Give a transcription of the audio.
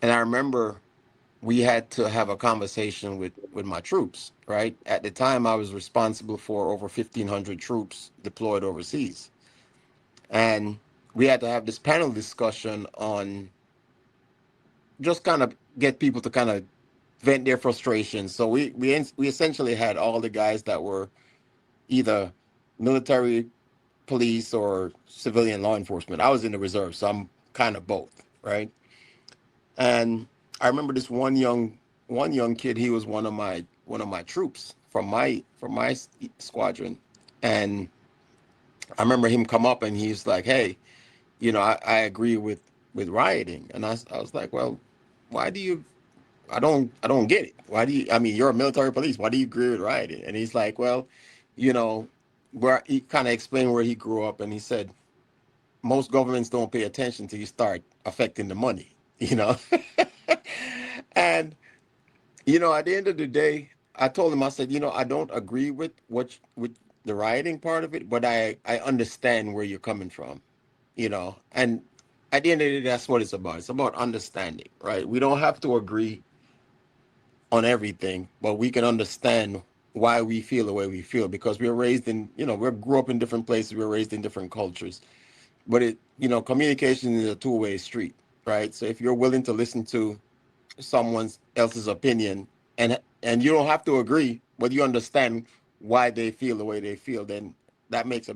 And I remember we had to have a conversation with my troops, right? At the time, I was responsible for over 1,500 troops deployed overseas. And we had to have this panel discussion on just kind of get people to kind of vent their frustrations. So we essentially had all the guys that were either military, police, or civilian law enforcement. I was in the reserve, so I'm kind of both, right? And I remember this one young kid. He was one of my troops from my squadron, and I remember him come up and he's like, "Hey, I agree with rioting." And I was like, "Well, why do you? I don't get it. Why do you? I mean, you're a military police. Why do you agree with rioting?" And he's like, "Well, you know, where he kind of explained where he grew up, and he said most governments don't pay attention till you start affecting the money, you know." And at the end of the day, I told him, I said, I don't agree with the rioting part of it, but I understand where you're coming from, and at the end of the day, that's what it's about. It's about understanding, right? We don't have to agree on everything, but we can understand why we feel the way we feel because we're raised in, we grew up in different places, we're raised in different cultures. But communication is a two-way street, right? So if you're willing to listen to someone else's opinion, and you don't have to agree, but you understand why they feel the way they feel, then that makes a